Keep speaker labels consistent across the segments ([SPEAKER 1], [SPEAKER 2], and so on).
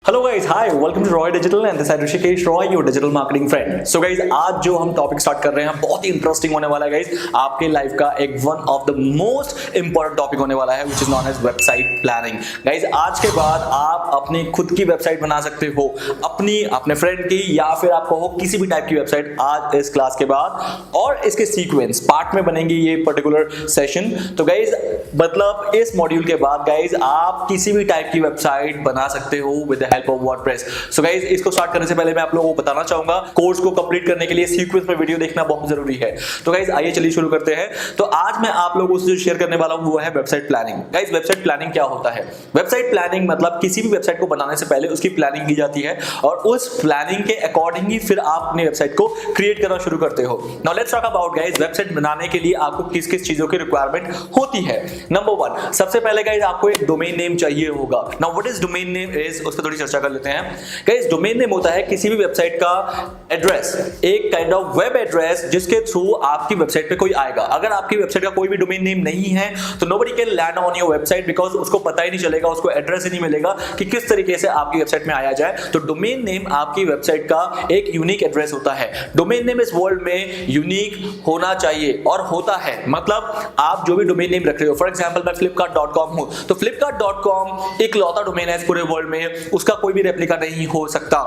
[SPEAKER 1] Hello guys, hi, welcome to Roy digital and this is Rishikesh Roy, your digital marketing friend. So guys, आज जो हम topic start कर रहे हैं बहुत ही इंटरेस्टिंग होने वाला है गाइस। आपके लाइफ का एक one of the most important topic होने वाला है, which is known as website planning. Guys, आज के बाद आप अपनी खुद की वेबसाइट बना सकते हो, अपने फ्रेंड की या फिर आप कहो किसी भी टाइप की वेबसाइट आज इस क्लास के बाद, और इसके सीक्वेंस पार्ट में बनेंगे ये पर्टिकुलर सेशन। तो गाइस, मतलब इस मॉड्यूल के बाद गाइस आप किसी भी टाइप की वेबसाइट बना सकते हो with help of WordPress. So guys, इसको स्टार्ट करने से पहले मैं आप लोगों को बताना चाहूंगा, कोर्स को कंप्लीट करने के लिए सीक्वेंस में वीडियो देखना बहुत जरूरी है। तो गाइस, आइए चलिए शुरू करते हैं। तो आज मैं आप लोगों से जो शेयर करने वाला हूं वो है website planning. Guys, website planning क्या होता है? वेबसाइट प्लानिंग मतलब किसी भी वेबसाइट को बनाने से पहले उसकी प्लानिंग की जाती है और उस प्लानिंग के अकॉर्डिंग ही फिर आप अपनी वेबसाइट को क्रिएट करना शुरू करते हो। Now let's talk about guys, website बनाने के लिए आपको किस किस चीजों की रिक्वायरमेंट होती है। नंबर 1, सबसे पहले गाइस आपको एक डोमेन नेम चाहिए होगा। Now what is domain name is, उस पर थोड़ी चर्चा कर लेते हैं। गाइस, डोमेन नेम होता है किसी भी वेबसाइट का एड्रेस, एक काइंड ऑफ वेब एड्रेस जिसके थ्रू आपकी वेबसाइट पे कोई आएगा। अगर आपकी वेबसाइट का कोई भी डोमेन नेम नहीं है तो nobody can land on your website, because उसको पता ही नहीं चलेगा, उसको एड्रेस ही नहीं मिलेगा कि किस तरीके से आपकी वेबसाइट में आया जाए। तो डोमेन नेम आपकी वेबसाइट का एक यूनिक एड्रेस होता है। डोमेन नेम इस वर्ल्ड में यूनिक होना चाहिए और होता है। मतलब आप जो भी डोमेन नेम रख रहे हो, फॉर एग्जांपल मैं flipkart.com हूं, तो flipkart.com एक लौता डोमेन है इस पूरे वर्ल्ड में, उसका कोई भी रेप्लिका नहीं हो सकता।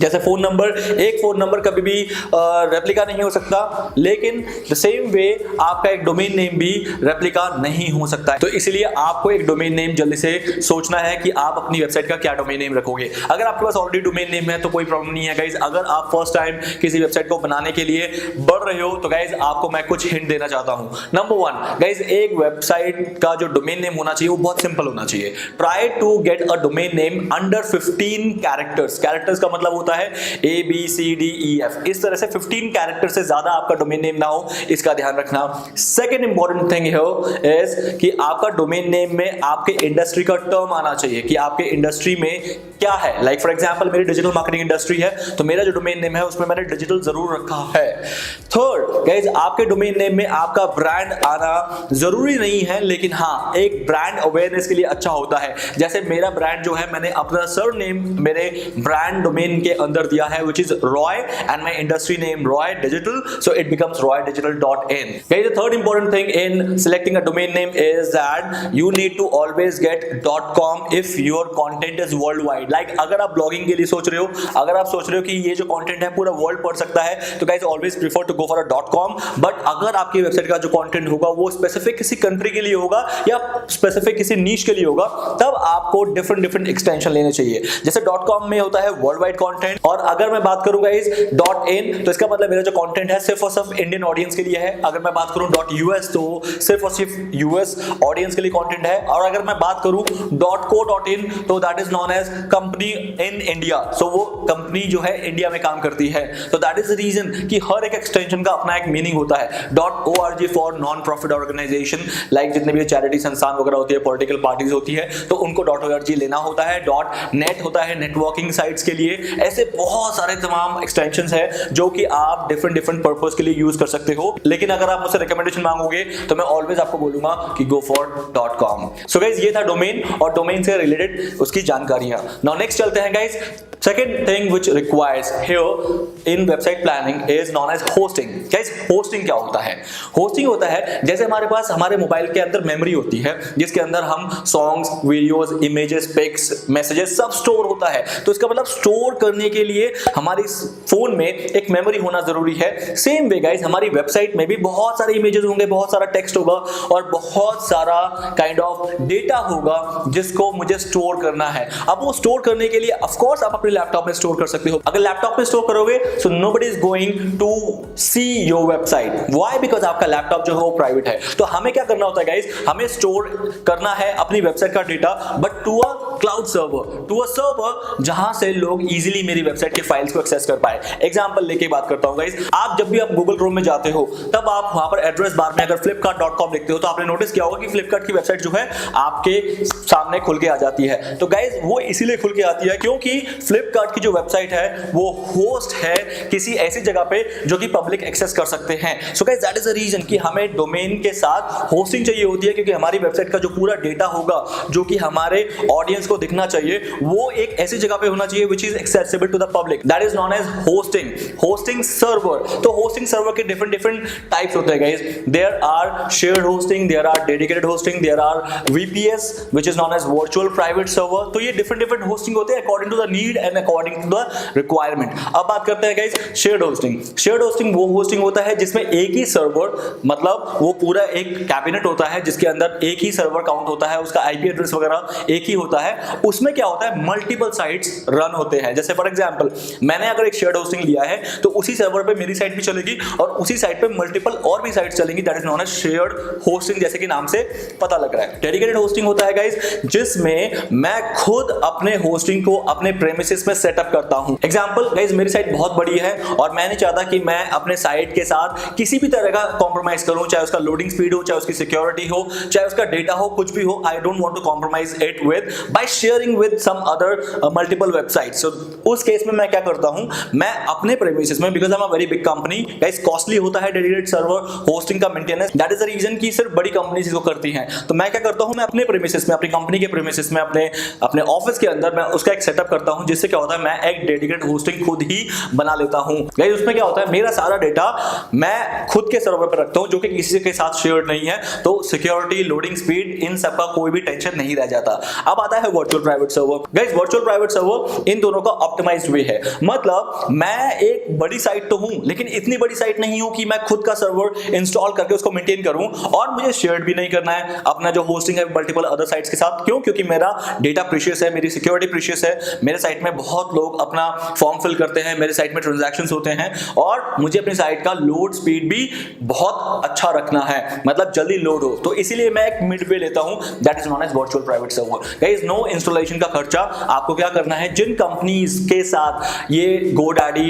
[SPEAKER 1] जैसे फोन नंबर, एक फोन नंबर कभी भी रेप्लिका नहीं हो सकता, लेकिन द सेम वे आपका एक डोमेन नेम भी रेप्लिका नहीं हो सकता है। तो इसलिए आपको एक डोमेन नेम जल्दी से सोचना है कि आप अपनी वेबसाइट का क्या डोमेन नेम रखोगे। अगर आपके पास ऑलरेडी डोमेन नेम है तो कोई प्रॉब्लम नहीं है गाइज। अगर आप फर्स्ट टाइम किसी वेबसाइट को बनाने के लिए बढ़ रहे हो तो गाइज आपको मैं कुछ हिंट देना चाहता हूं। नंबर 1 गाइज, एक वेबसाइट का जो डोमेन नेम होना चाहिए वो बहुत सिंपल होना चाहिए। Try to get a domain name under 15 characters. Characters का मतलब होता है ABCDEF। इस तरह से 15 कैरेक्टर से ज्यादा आपका डोमेन नेम ना हो, इसका ध्यान रखना। सेकंड इंपॉर्टेंट थिंग इज कि आपका डोमेन नेम में आपके इंडस्ट्री का टर्म आना चाहिए कि आपके इंडस्ट्री में क्या है। लाइक फॉर एग्जांपल मेरी डिजिटल मार्केटिंग इंडस्ट्री है तो मेरा जो डोमेन नेम है उसमें मैंने डिजिटल जरूर रखा है। थर्ड गाइस, आपके डोमेन नेम में आपका ब्रांड आना जरूरी नहीं है, लेकिन हाँ एक ब्रांड अवेयरनेस के लिए अच्छा होता है। जैसे मेरा ब्रांड जो है, मैंने अपना सरनेम मेरे ब्रांड डोमेन के अंदर दिया है, which is Roy, and my industry name Roy Digital, so it becomes roydigital.in. Guys, the third important thing in selecting a domain name is that you need to always get .com if your content is worldwide. Like अगर आप blogging के लिए सोच रहे हो, अगर आप सोच रहे हो कि ये जो कंटेंट है पूरा वर्ल्ड पढ़ सकता है, तो guys always prefer to go for a .com। But अगर आपकी वेबसाइट का जो कंटेंट होगा वो स्पेसिफिक किसी कंट्री के लिए होगा या स्पेसिफिक किसी नीश के लिए होगा, तब आपको डिफरेंट एक्सटेंशन लेने चाहिए। जैसे .com में होता है वर्ल्डवाइड कंटेंट, और अगर मैं बात करूं गाइस .in, तो इसका मतलब मेरा जो कंटेंट है सिर्फ और सिर्फ इंडियन ऑडियंस के लिए है। अगर मैं बात करूं .us, तो सिर्फ और सिर्फ यूएस ऑडियंस के लिए कंटेंट है। और अगर मैं बात करूं .co.in, तो that is known as company in India. So वो कंपनी जो है इंडिया में काम करती है। तो दैट इज द रीजन कि हर एक एक्सटेंशन का अपना एक मीनिंग होता है। .org for non profit organisation, like जितने भी चैरिटी संस्थान वगैरह होती है, पॉलिटिकल पार्टीज होती है, तो उनको .org लेना होता है। .net होता है नेटवर्किंग साइट्स के लिए। ऐसे बहुत सारे तमाम एक्सटेंशंस है जो कि आप डिफरेंट पर्पस के लिए यूज कर सकते हो। लेकिन अगर आप मुझसे रिकमेंडेशन मांगोगे तो मैं ऑलवेज आपको बोलूंगा कि go for .com। So guys, ये था डोमेन और डोमेन से रिलेटेड उसकी जानकारियां। नाउ नेक्स्ट चलते हैं guys. Second thing which requires here in website planning is known as hosting. Guys, hosting क्या होता है? Hosting होता है जैसे हमारे पास हमारे मोबाइल के अंदर मेमोरी होती है जिसके अंदर हम songs, videos, images, pics, messages सब स्टोर होता है। तो इसका मतलब स्टोर करने के लिए हमारी फोन में एक मेमोरी होना जरूरी है। सेम वे गाइस, हमारी वेबसाइट में भी बहुत सारे इमेजेस होंगे, बहुत सारा टेक्स्ट होगा और बहुत सारा काइंड ऑफ डेटा होगा जिसको मुझे स्टोर करना है। अब वो स्टोर करने के लिए ऑफ कोर्स आप अपने लैपटॉप में स्टोर कर सकते हो। अगर लैपटॉप में स्टोर करोगे so nobody is going to see your website. Why? Because आपका लैपटॉप जो है वो प्राइवेट है। तो हमें क्या करना होता है गाइस, हमें स्टोर करना है अपनी वेबसाइट का data, but to a cloud server, to a server जहां से लोग इजीली मेरी वेबसाइट के फाइल्स को एक्सेस कर पाए। एग्जांपल लेके बात करता हूं गाइस, आप जब भी आप गूगल क्रोम में जाते हो तब आप वहां पर एड्रेस बार में अगर flipkart.com लिखते हो तो आपने नोटिस किया होगा कि फ्लिपकार्ट की वेबसाइट जो है आपके सामने खुल के आ जाती है। तो गाइस वो इसीलिए खुल के आती है क्योंकि फ्लिपकार्ट की जो वेबसाइट है वो होस्ट है किसी ऐसी जगह पे जो कि पब्लिक एक्सेस कर सकते हैं। So guys that is the reason कि हमें डोमेन के साथ होस्टिंग चाहिए होती है, क्योंकि हमारी वेबसाइट का जो पूरा डेटा होगा जो कि हमारे ऑडियंस को दिखना चाहिए वो एक ऐसी जगह पे होना चाहिए which is accessible to the public. That is known as hosting. Hosting server, तो होस्टिंग सर्वर के डिफरेंट टाइप्स होते हैं guys. There are shared hosting, there are dedicated hosting, there are VPS which is known as virtual private server। तो ये different hosting होते हैं according to the need and according to the requirement. अब बात करते हैं guys shared hosting. Shared hosting वो hosting होता है जिसमें एक ही सर्वर, मतलब वो पूरा एक कैबिनेट होता है जिसके अंदर एक ही सर्वर काउंट होता है, उसका IP एड्रेस वगैरह एक ही होता है। उसमें क्या होता है, मल्टीपल साइट्स रन होते हैं। जैसे फॉर एग्जांपल मैंने अगर एक शेयर्ड होस्टिंग लिया है तो उसी सर्वर पे मेरी साइट भी चलेगी और उसी साइट पे मल्टीपल और भी साइट्स चलेंगी। That is known as shared hosting, जैसे कि नाम से पता लग रहा है। डेडिकेटेड होस्टिंग होता है गाइस जिसमें मैं खुद अपने होस्टिंग को अपने प्रेमिसेस में सेटअप करता हूं। एग्जांपल गाइस, मेरी साइट बहुत बड़ी है और मैं नहीं चाहता कि मैं अपने साइट के साथ किसी भी तरह का कॉम्प्रोमाइज करूं, चाहे उसका लोडिंग स्पीड हो, चाहे उसकी सिक्योरिटी हो, चाहे उसका डेटा हो, कुछ भी हो। I don't want to compromise it with by sharing with some other multiple websites. So उस केस में मैं क्या करता हूं, मैं अपने प्रेमिसेस में, because I am a very big company guys, costly होता है डेडिकेटेड सर्वर होस्टिंग का maintenance. That is the reason कि सिर्फ बड़ी कंपनीज इसको करती हैं। तो मैं क्या करता हूं, मैं अपने प्रेमिसेस में, अपनी कंपनी के प्रेमिसेस में, अपने ऑफिस के अंदर मैं उसका एक सेटअप करता हूं, जिससे क्या होता है मैं एक डेडिकेटेड होस्टिंग खुद ही बना लेता हूं। गाइस उसमें क्या होता है, मेरा सारा डेटा मैं खुद के सर्वर पर रखता हूं जो कि किसी के साथ शेयर्ड नहीं है। तो सिक्योरिटी, लोडिंग स्पीड, इन सब का कोई भी टेंशन नहीं रह जाता। अब आता है virtual private server. Guys virtual private server इन दोनों का ऑप्टिमाइज्ड वे है। मतलब मैं एक बड़ी साइट तो हूं, लेकिन इतनी बड़ी साइट नहीं हूं कि मैं खुद का सर्वर इंस्टॉल करके उसको मेंटेन करूं और मुझे शेयर्ड भी नहीं करना है अपना जो होस्टिंग है मल्टीपल अदर साइट्स के साथ। क्यों? क्योंकि मेरा डेटा प्रीशियस है, मेरी सिक्योरिटी प्रीशियस है। मेरे साइट में बहुत लोग अपना फॉर्म फिल करते हैं, मेरे साइट में ट्रांजैक्शंस होते हैं और मुझे अपनी साइट का लोड स्पीड भी बहुत अच्छा रखना है, मतलब जल्दी लोड हो। तो इसीलिए मैं एक मिड वे लेता हूं, that is known as virtual private server. Guys no installation का खर्चा। आपको क्या करना है, जिन कंपनीज के साथ ये GoDaddy,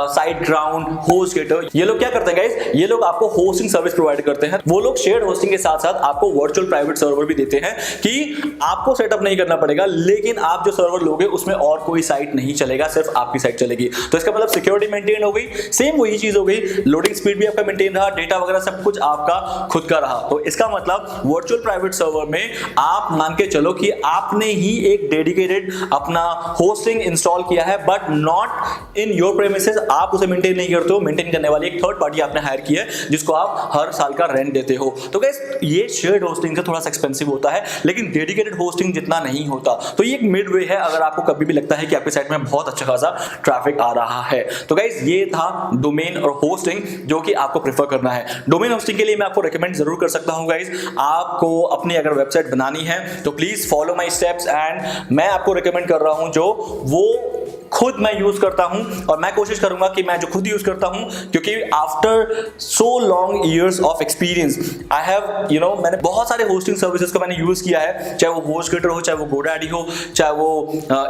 [SPEAKER 1] SiteGround, HostGator, ये लोग क्या करते हैं गाइस, ये लोग आपको होस्टिंग सर्विस प्रोवाइड करते हैं। वो लोग शेयर्ड होस्टिंग के साथ साथ आपको वर्चुअल प्राइवेट सर्वर भी देते हैं कि आपको सेटअप नहीं करना पड़ेगा, लेकिन आप जो सर्वर लोगे उसमें और कोई साइट नहीं चलेगा, सिर्फ आपकी साइट चलेगी। तो इसका मतलब सिक्योरिटी मेंटेन हो गई, सेम वही चीज हो गई, लोडिंग स्पीड भी आपका मेंटेन रहा, डेटा वगैरह सब कुछ आपका खुद का रहा। तो इसका मतलब वर्चुअल प्राइवेट सर्वर में आप मान के चलो कि आपने ही एक डेडिकेटेड अपना होस्टिंग इंस्टॉल किया है, but not in your premises. आप उसे मेंटेन नहीं करते हो, मेंटेन करने वाली एक थर्ड पार्टी आपने हायर की है जिसको आप हर साल का रेंट देते हो। तो गाइस ये शेयर्ड होस्टिंग से थोड़ा सा एक्सपेंसिव होता है, लेकिन डेडिकेटेड होस्टिंग जितना नहीं होता। तो ये एक मिड वे है अगर आपको कभी भी लगता है कि आपकी साइट में बहुत अच्छा खासा ट्रैफिक आ रहा है। तो गाइस ये था डोमेन और होस्टिंग जो कि आपको प्रेफर करना है। डोमेन होस्टिंग के लिए मैं आपको रिकमेंड जरूर कर सकता हूं गाइस। आपको अपनी अगर वेबसाइट बनानी है तो please follow my steps and मैं आपको रिकमेंड कर रहा हूं जो वो खुद मैं यूज करता हूं और मैं कोशिश करूंगा कि मैं जो खुद यूज करता हूं, क्योंकि after so long years of experience I have मैंने बहुत सारे होस्टिंग सर्विसेज को मैंने यूज किया है, चाहे वो HostGator हो, चाहे वो GoDaddy हो, चाहे वो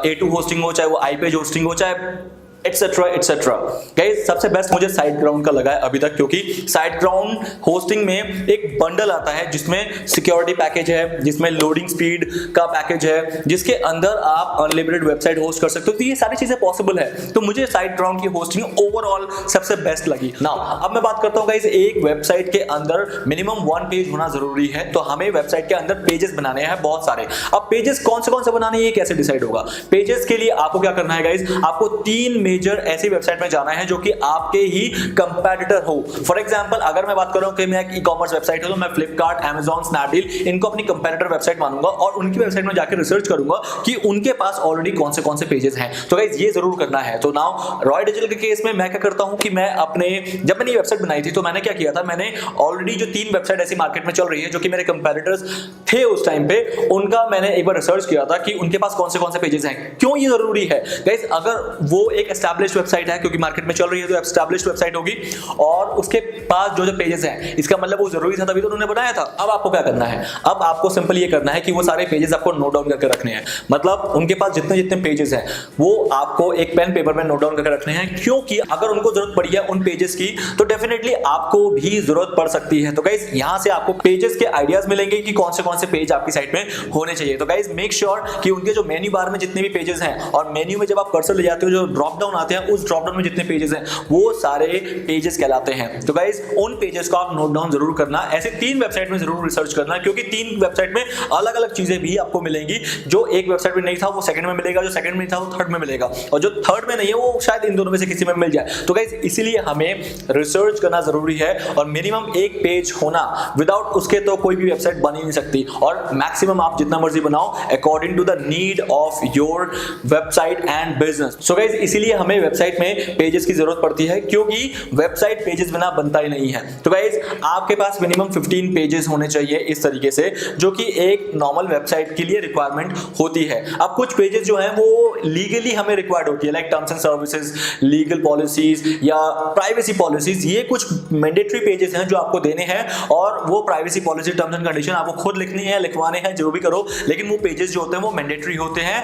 [SPEAKER 1] A2 होस्टिंग हो, चाहे वो iPage होस्टिंग हो, चाहे एटसेट्रा एटसेट्रा। गाइस सबसे बेस्ट मुझे SiteGround का लगा है अभी तक, क्योंकि SiteGround होस्टिंग में एक बंडल आता है जिसमें सिक्योरिटी पैकेज है, जिसमें लोडिंग स्पीड का पैकेज है, जिसके अंदर आप अनलिमिटेड वेबसाइट होस्ट कर सकते हो। तो ये सारी चीजें पॉसिबल है। तो मुझे SiteGround की होस्टिंग ओवरऑल सबसे बेस्ट लगी। नाउ अब मैं बात करता हूँ गाइस, एक वेबसाइट के अंदर मिनिमम 1 पेज होना जरूरी है। तो हमें वेबसाइट के अंदर पेजेस बनाने हैं बहुत सारे। अब पेजेस कौन से बनाने हैं ये कैसे डिसाइड होगा? पेजेस के लिए आपको क्या करना है गाइस, आपको 3 मेजर ऐसी वेबसाइट में जाना है जो कि आपके ही कंपैटिटर हो। फॉर एग्जांपल अगर मैं बात करूं कि मैं एक ई-कॉमर्स वेबसाइट है तो मैं फ्लिपकार्ट, Amazon, स्नैपडील इनको अपनी कंपैटिटर वेबसाइट मानूंगा और उनकी वेबसाइट में जाकर रिसर्च करूंगा कि उनके पास ऑलरेडी कौन से पेजेस हैं। तो गाइस ये जरूर करना है। तो नाउ रॉय डिजिटल के केस में मैं क्या करता हूं कि मैं जब मैंने ये वेबसाइट बनाई थी तो मैंने क्या किया था, मैंने ऑलरेडी जो 3 वेबसाइट ऐसी मार्केट में चल रही है जो कि मेरे कंपैटिटर्स थे उस टाइम पे, उनका मैंने एक बार रिसर्च किया था कि उनके पास कौन से पेजेस हैं। क्यों ये जरूरी है गाइस? अगर वो एक एस्टैब्लिश्ड वेबसाइट है, क्योंकि मार्केट में चल रही है तो एस्टैब्लिश्ड वेबसाइट होगी, और उसके पास जो पेजेस हैं, इसका मतलब वो जरूरी था तभी तो उन्होंने बनाया था। अब आपको क्या करना है, अब आपको सिंपल ये करना है कि वो सारे पेजेस आपको नोट डाउन करके रखने हैं। मतलब उनके पास जितने जितने पेजेस हैं वो आपको एक पेन पेपर में नोट डाउन करके रखने हैं, क्योंकि अगर उनको जरूरत पड़ी है उन पेजेस की तो डेफिनेटली आपको भी जरूरत पड़ सकती है। तो गाइस यहां से आपको पेजेस के आइडियाज मिलेंगे कि कौन से पेज आपकी साइट में होने चाहिए। तो गाइस मेक श्योर कि उनके जो मेन्यू बार में जितने भी पेजेस हैं, और मेन्यू में जब आप कर्सर ले जाते हो जो ड्रॉप डाउन आते हैं, उस ड्रॉप डाउन में जितने पेजेस हैं वो सारे पेजेस कहलाते हैं। तो गाइस उन पेजेस को आप नोट डाउन जरूर करना। ऐसे 3 वेबसाइट में जरूर रिसर्च करना, क्योंकि 3 वेबसाइट में अलग अलग चीजें भी आपको मिलेंगी। जो एक वेबसाइट में नहीं था वो सेकंड में मिलेगा, जो सेकंड में था वो थर्ड में मिलेगा, और जो थर्ड में नहीं है वो शायद इन दोनों में से किसी में मिल जाए। तो गाइस इसीलिए हमें रिसर्च करना जरूरी है, और मिनिमम एक पेज होना, विदाउट उसके तो कोई भी वेबसाइट बन ही नहीं सकती। और मैक्सिमम आप जितना मर्जी बनाओ according to the need of your website and business. So guys इसीलिए हमें वेबसाइट में पेजेस की जरूरत पड़ती है, क्योंकि वेबसाइट पेजेस बिना बनता ही नहीं है। तो गाइस आपके पास मिनिमम 15 पेजेस होने चाहिए इस तरीके से, जो कि एक नॉर्मल वेबसाइट के लिए रिक्वायरमेंट होती है। अब कुछ पेजेस जो हैं वो लीगली हमें रिक्वायर्ड होती है, like terms and services, legal policies या प्राइवेसी पॉलिसीज। ये कुछ मैंडेटरी पेजेस हैं जो आपको देने हैं, और वो privacy policy, terms and condition आपको खुद लिखनी है, लिखवाने हैं, जो भी करो, लेकिन वो पेजेस जो होते हैं वो मैंडेटरी होते हैं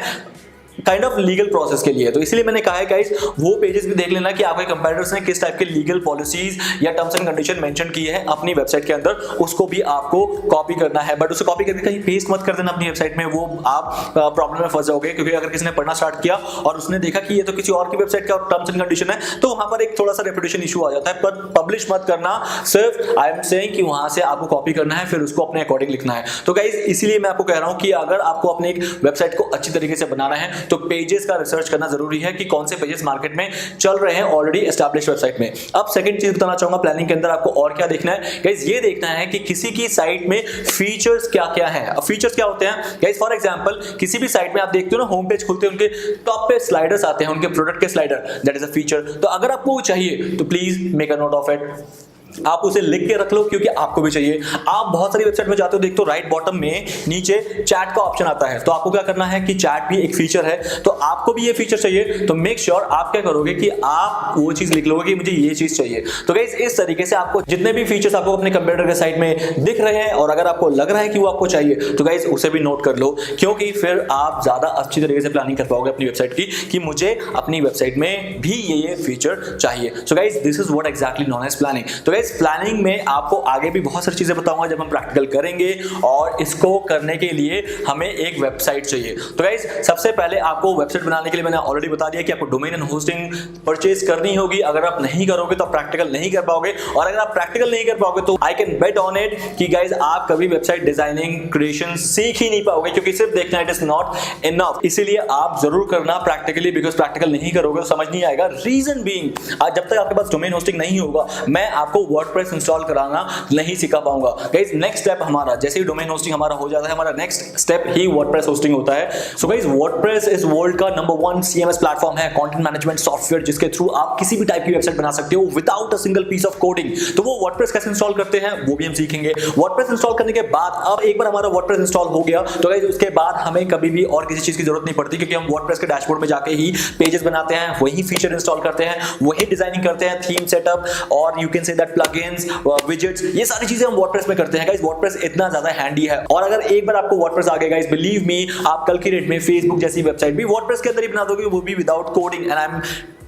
[SPEAKER 1] काइंड ऑफ लीगल प्रोसेस के लिए। तो इसलिए मैंने कहा है गाइस वो पेजेस भी देख लेना कि आपके कंपैटिटर्स ने किस टाइप के लीगल पॉलिसीज या टर्म्स एंड कंडीशन मेंशन की है अपनी वेबसाइट के अंदर, उसको भी आपको कॉपी करना है। बट उसे कॉपी करके कहीं पेस्ट मत कर देना अपनी वेबसाइट में, वो आप प्रॉब्लम में फंस जाओगे। क्योंकि अगर किसी ने पढ़ना स्टार्ट किया और उसने देखा कि ये तो किसी और की वेबसाइट का टर्म्स एंड कंडीशन है, तो वहां पर एक थोड़ा सा रेपुटेशन इशू आ जाता है। पर पब्लिश मत करना, सिर्फ आई एम सेइंग कि वहां से आपको कॉपी करना है, फिर उसको अपने अकॉर्डिंग लिखना है। तो गाइस इसीलिए मैं आपको कह रहा हूं कि अगर आपको अपने एक वेबसाइट को अच्छी तरीके से बनाना है तो पेजेस का रिसर्च करना जरूरी है कि कौन से पेजेस मार्केट में चल रहे हैं ऑलरेडी एस्टैब्लिश्ड वेबसाइट में। अब सेकंड चीज बताना चाहूंगा, प्लानिंग के अंदर आपको और क्या देखना है गाइस, ये देखना है कि किसी की साइट में फीचर्स क्या क्या हैं। अब फीचर्स क्या होते हैं गाइस, फॉर एग्जांपल किसी भी साइट में आप देखते हो ना, होम पेज खुलते हैं, उनके टॉप पे स्लाइडर्स आते हैं, उनके प्रोडक्ट के slider, that is a feature. तो अगर आपको चाहिए तो please make a note of it, आप उसे लिख के रख लो, क्योंकि आपको भी चाहिए। आप बहुत सारी वेबसाइट में जाते हो, देखते हो राइट बॉटम में नीचे चैट का ऑप्शन आता है, तो आपको क्या करना है कि चैट भी एक फीचर है, तो आपको भी ये फीचर चाहिए। तो मेक श्योर आप क्या करोगे कि आप वो चीज लिख लोगे कि मुझे ये चीज चाहिए। तो गाइस इस तरीके से आपको जितने भी फीचर्स आपको अपने कंप्यूटर के साइट में दिख रहे हैं, और अगर आपको लग रहा है कि वो आपको चाहिए, तो गाइस उसे भी नोट कर लो, क्योंकि फिर आप ज्यादा अच्छी तरीके से प्लानिंग कर पाओगे अपनी वेबसाइट की कि मुझे अपनी वेबसाइट में भी ये फीचर चाहिए। So guys this is what exactly known as planning. तो गाइस प्लानिंग में आपको आगे भी बहुत सारी चीजें बताऊंगा जब हम प्रैक्टिकल करेंगे, और इसको करने के लिए हमें एक वेबसाइट चाहिए। तो गाइस सबसे पहले आपको वेबसाइट बनाने के लिए मैंने ऑलरेडी बता दिया कि आपको डोमेन एंड होस्टिंग परचेज करनी होगी। अगर आप नहीं करोगे तो आप प्रैक्टिकल नहीं कर पाओगे, और अगर आप प्रैक्टिकल नहीं कर पाओगे तो I can bet on it कि गाइस आप कभी वेबसाइट डिजाइनिंग क्रिएशन सीख ही नहीं पाओगे, क्योंकि सिर्फ देखना इट इज नॉट इनफ। इसीलिए आप जरूर करना प्रैक्टिकली, बिकॉज प्रैक्टिकल नहीं करोगे तो समझ नहीं आएगा। रीजन बीइंग, जब तक आपके पास डोमेन होस्टिंग नहीं होगा, मैं आपको वर्डप्रेस इंस्टॉल कराना नहीं सिखा पाऊंगा। गाइस नेक्स्ट स्टेप हमारा, जैसे ही डोमेन होस्टिंग हमारा हो जाता है, हमारा नेक्स्ट स्टेप ही वर्डप्रेस होस्टिंग होता है। So guys WordPress is world का नंबर 1 CMS प्लेटफॉर्म है, कंटेंट मैनेजमेंट सॉफ्टवेयर, जिसके थ्रू आप किसी भी टाइप की वेबसाइट बना सकते हो without a single piece of coding. तो वो वर्डप्रेस कैसे इंस्टॉल करते हैं वो भी हम सीखेंगे। वर्डप्रेस इंस्टॉल करने के बाद, अब एक बार हमारा वर्डप्रेस इंस्टॉल हो गया तो गाइस उसके बाद हमें कभी भी और किसी चीज की जरूरत नहीं पड़ती, क्योंकि हम वर्डप्रेस के डैशबोर्ड में जाके ही पेजेस बनाते हैं, वही फीचर इंस्टॉल करते हैं, वही डिजाइनिंग करते हैं, थीम सेटअप, और you can say that plugins, widgets, ये सारी चीजें हम वर्डप्रेस में करते हैं। गाइस वर्डप्रेस इतना ज्यादा हैंडी है, और अगर एक बार आपको वर्डप्रेस आ गया गाइस, बिलीव मी, आप कल की डेट में फेसबुक जैसी वेबसाइट भी वर्डप्रेस के अंदर ही बना दोगे, वो भी without coding. And I am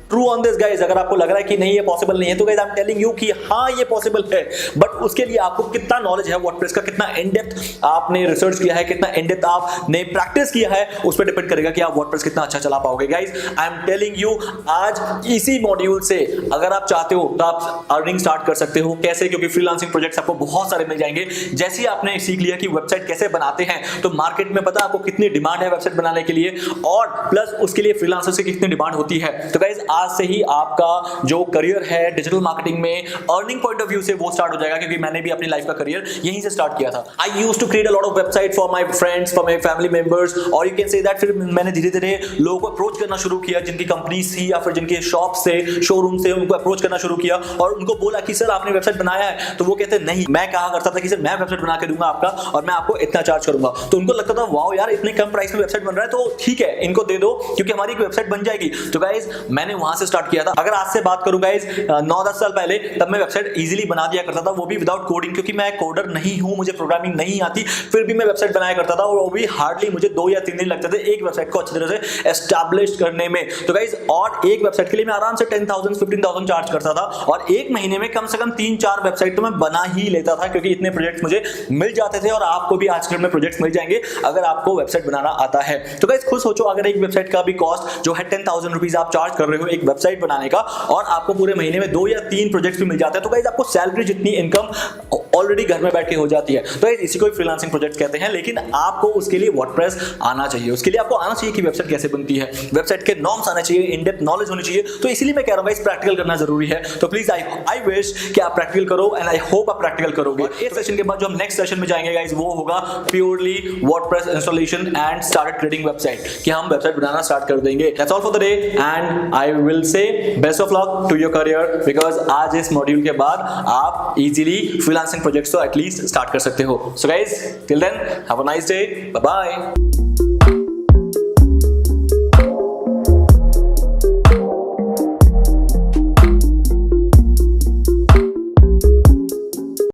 [SPEAKER 1] true on this guys. अगर आपको लग रहा है कि नहीं ये पॉसिबल नहीं है, तो guys I am telling you कि हाँ ये पॉसिबल है, बट उसके लिए आपको कितना नॉलेज है वर्डप्रेस का, कितना इन डेप्थ आपने रिसर्च किया है, कितना इन डेप्थ आपने प्रैक्टिस किया है, उस पर डिपेंड करेगा कि आप वर्डप्रेस कितना अच्छा चला पाओगे। Guys I am telling you, आज इसी मॉड्यूल से अगर आप चाहते हो तो आप अर्निंग स्टार्ट कर सकते हो। कैसे? क्योंकि फ्रीलांसिंग प्रोजेक्ट्स आपको बहुत सारे मिल जाएंगे। जैसे ही आपने सीख लिया कि वेबसाइट कैसे बनाते हैं, तो मार्केट में पता आपको कितनी डिमांड है वेबसाइट बनाने के लिए, और प्लस उसके लिए फ्रीलांसर्स की कितनी डिमांड होती है। तो गाइस आज से ही आपका जो करियर है डिजिटल मार्केटिंग में अर्निंग पॉइंट ऑफ व्यू से वो स्टार्ट हो जाएगा, क्योंकि मैंने भी अपनी लाइफ का करियर यहीं से स्टार्ट किया था। I used to create a lot of website for my friends, for my family members, और यू कैन से दैट फिर मैंने धीरे-धीरे लोगों को अप्रोच करना शुरू किया, जिनकी कंपनीज थी या फिर जिनके शॉप से, शोरूम से, उनको अप्रोच करना शुरू किया, और उनको बोला कि सर आपने वेबसाइट बनाया है, तो वो कहते नहीं, मैं कहा करता था कि सर मैं वेबसाइट बना के दूंगा आपका, और मैं आपको इतना चार्ज करूंगा। तो उनको लगता था वाओ यार, इतने कम प्राइस में वेबसाइट बन रहा है, तो ठीक है इनको दे दो, क्योंकि हमारी एक वेबसाइट बन जाएगी। तो गाइस मैंने वहां से स्टार्ट किया था। अगर आज से बात करूं गाइस 9-10 साल पहले, तब मैं वेबसाइट इजीली बना दिया करता था, वो भी विदाउट कोडिंग, क्योंकि मैं कोडर नहीं हूं, मुझे प्रोग्रामिंग नहीं आती, फिर भी मैं वेबसाइट बनाया करता था और वो भी हार्डली मुझे 2 या 3 दिन लगते थे एक वेबसाइट को अच्छी तरह से एस्टैब्लिश करने में। तो गाइस, और एक वेबसाइट के लिए मैं आराम से 10,000 15,000 चार्ज करता था और एक महीने में कम से कम 3-4 वेबसाइट तो मैं बना ही लेता था, क्योंकि इतने प्रोजेक्ट्स मुझे मिल जाते थे और आपको भी आज के में प्रोजेक्ट्स मिल जाएंगे अगर आपको वेबसाइट बनाना आता है। तो गाइस, खुद सोचो, अगर एक वेबसाइट का भी कॉस्ट जो है 10,000 रुपीज आप चार्ज कर रहे हो एक वेबसाइट बनाने का, और आपको पूरे महीने में 2 या 3 प्रोजेक्ट्स भी मिल जाते हैं, तो गाइस आपको सैलरी जितनी इनकम ऑलरेडी घर में बैठ के हो जाती है। तो इसी को फ्रीलांसिंग प्रोजेक्ट कहते हैं। लेकिन आपको उसके लिए वर्डप्रेस आना चाहिए, उसके लिए आपको आना चाहिए कि वेबसाइट कैसे बनती है, वेबसाइट के नॉर्म्स आना चाहिए, इन डेप्थ नॉलेज होनी चाहिए। तो इसीलिए मैं कह रहा हूं गाइस, प्रैक्टिकल करना जरूरी है। तो प्लीज आई विश कि आप प्रैक्टिकल करो एंड आई होप आप प्रैक्टिकल करोगे। इस सेशन के बाद जो हम नेक्स्ट सेशन में जाएंगे गाइस, वो होगा purely WordPress installation and start creating website, कि हम वेबसाइट बनाना स्टार्ट कर देंगे। That's all for the day and I will say best of luck to your career, because आज इस मॉड्यूल के बाद आप इजीली फ्रीलांसिंग प्रोजेक्ट्स तो एटलीस्ट स्टार्ट कर सकते हो। So guys, till then have a nice day, bye bye.